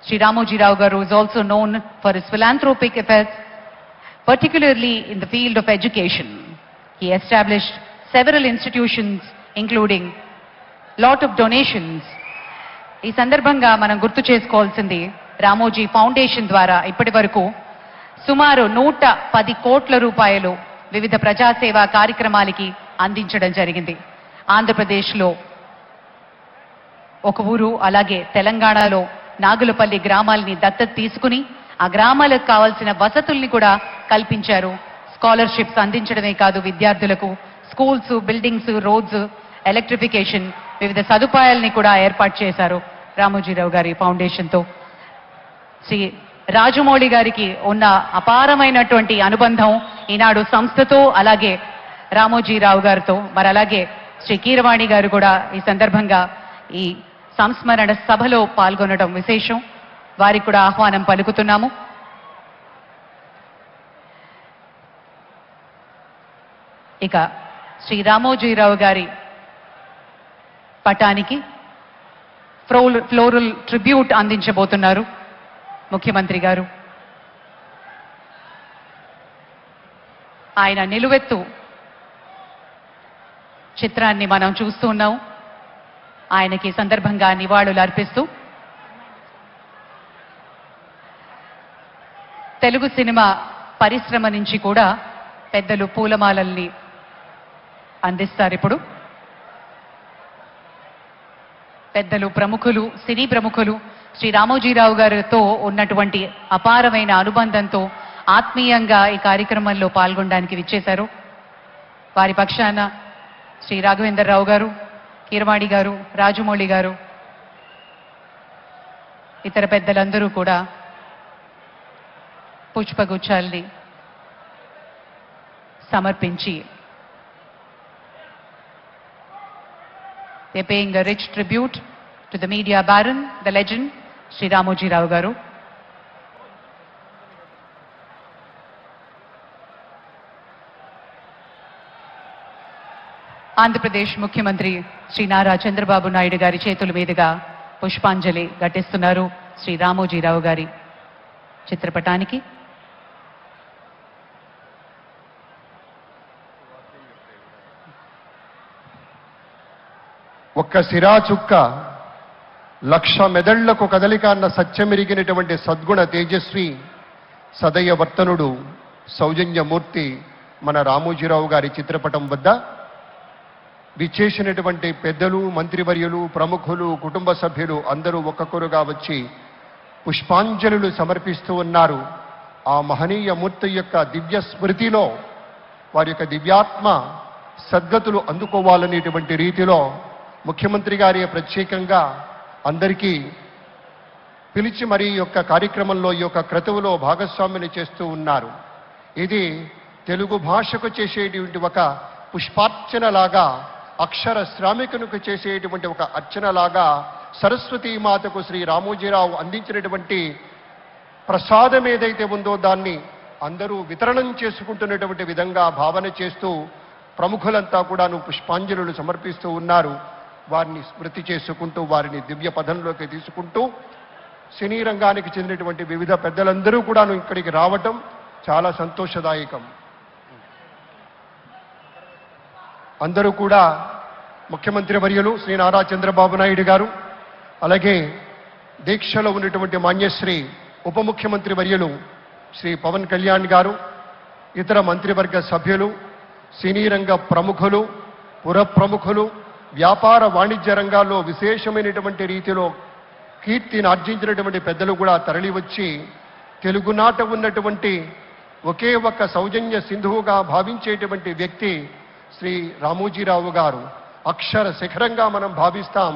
Sri Ramoji Rao Garu is also known for his philanthropic efforts, particularly in the field of education. He established several institutions, including lot of donations. ఈ సందర్భంగా మనం గుర్తు చేసుకోవాల్సింది Ramoji foundation ద్వారా ఇప్పటి వరకు సుమారు 110 కోట్ల రూపాయలు వివిధ ప్రజాసేవా కార్యక్రమాలకి అందించడం జరిగింది. ఆంధ్రప్రదేశ్లో ఒక ఊరు, అలాగే తెలంగాణలో నాగులపల్లి గ్రామాలని దత్తత తీసుకుని ఆ గ్రామాలకు కావాల్సిన వసతుల్ని కూడా కల్పించారు. స్కాలర్షిప్స్ అందించడమే కాదు, విద్యార్థులకు స్కూల్స్, బిల్డింగ్స్, రోడ్స్, ఎలక్ట్రిఫికేషన్, వివిధ సదుపాయాలని కూడా ఏర్పాటు చేశారు రామోజీరావు గారి ఫౌండేషన్తో. శ్రీ రాజమౌళి గారికి ఉన్న అపారమైనటువంటి అనుబంధం ఈనాడు సంస్థతో, అలాగే రామోజీరావు గారితో. మరి అలాగే శ్రీ కీరవాణి గారు కూడా ఈ సందర్భంగా ఈ సంస్మరణ సభలో పాల్గొనడం విశేషం. వారికి కూడా ఆహ్వానం పలుకుతున్నాము. ఇక శ్రీ రామోజీరావు గారి పటానికి ఫ్లోరల్ ట్రిబ్యూట్ అందించబోతున్నారు ముఖ్యమంత్రి గారు. ఆయన నిలువెత్తు చిత్రాన్ని మనం చూస్తూ ఉన్నాం. ఆయనకి సందర్భంగా నివాళులు అర్పిస్తూ తెలుగు సినిమా పరిశ్రమ నుంచి కూడా పెద్దలు పూలమాలల్ని అందిస్తారు. ఇప్పుడు పెద్దలు, ప్రముఖులు, సినీ ప్రముఖులు శ్రీ రామోజీరావు గారితో ఉన్నటువంటి అపారమైన అనుబంధంతో ఆత్మీయంగా ఈ కార్యక్రమంలో పాల్గొనడానికి విచ్చేశారు. వారి పక్షాన శ్రీ రాఘవేంద్రరావు గారు, కీరవాణి గారు, రాజమౌళి గారు, ఇతర పెద్దలందరూ కూడా పుష్పగుచ్చాల్ని సమర్పించి they're paying a rich tribute to the media baron, the legend, Sri Ramoji Rao Garu. Andhra Pradesh ముఖ్యమంత్రి శ్రీ నారా చంద్రబాబు నాయుడు గారి చేతుల మీదుగా పుష్పాంజలి ఘటిస్తున్నారు శ్రీ రామోజీరావు గారి చిత్రపటానికి. ఒక్క సిరా చుక్క లక్ష మెదళ్లకు కదలిక అన్న సత్యమెరిగినటువంటి సద్గుణ తేజస్వి సదయ వర్తనుడు సౌజన్యమూర్తి మన రామోజీరావు గారి చిత్రపటం వద్ద విచ్చేసినటువంటి పెద్దలు, మంత్రివర్యులు, ప్రముఖులు, కుటుంబ సభ్యులు అందరూ ఒక్కొక్కరుగా వచ్చి పుష్పాంజలులు సమర్పిస్తూ ఉన్నారు. ఆ మహనీయ మూర్తి యొక్క దివ్య స్మృతిలో వారి యొక్క దివ్యాత్మ సద్గతులు అందుకోవాలనేటువంటి రీతిలో ముఖ్యమంత్రి గారి ప్రత్యేకంగా అందరికీ పిలిచి మరి యొక్క కార్యక్రమంలో ఈ యొక్క క్రతువులో భాగస్వామిని చేస్తూ ఉన్నారు. ఇది తెలుగు భాషకు చేసేటువంటి ఒక పుష్పార్చనలాగా, అక్షర శ్రామికునికి చేసేటువంటి ఒక అర్చనలాగా సరస్వతీమాతకు శ్రీ రామోజీరావు అందించినటువంటి ప్రసాదం ఏదైతే ఉందో దాన్ని అందరూ వితరణం చేసుకుంటున్నటువంటి విధంగా భావన చేస్తూ ప్రముఖులంతా కూడాను పుష్పాంజలులు సమర్పిస్తూ ఉన్నారు. వారిని స్మృతి చేసుకుంటూ, వారిని దివ్య పదంలోకి తీసుకుంటూ సినీ రంగానికి చెందినటువంటి వివిధ పెద్దలందరూ కూడాను ఇక్కడికి రావటం చాలా సంతోషదాయకం. అందరూ కూడా ముఖ్యమంత్రి వర్యులు శ్రీ నారా చంద్రబాబు నాయుడు గారు, అలాగే దీక్షలో ఉన్నటువంటి మాన్యశ్రీ ఉప ముఖ్యమంత్రి వర్యులు శ్రీ పవన్ కళ్యాణ్ గారు, ఇతర మంత్రివర్గ సభ్యులు, సినీ రంగ ప్రముఖులు, పుర ప్రముఖులు, వ్యాపార వాణిజ్య రంగాల్లో విశేషమైనటువంటి రీతిలో కీర్తిని ఆర్జించినటువంటి పెద్దలు కూడా తరలివచ్చి తెలుగునాట ఉన్నటువంటి ఒకే ఒక్క సౌజన్య సింధువుగా భావించేటువంటి వ్యక్తి శ్రీ రామోజీరావు గారు. అక్షర శిఖరంగా మనం భావిస్తాం.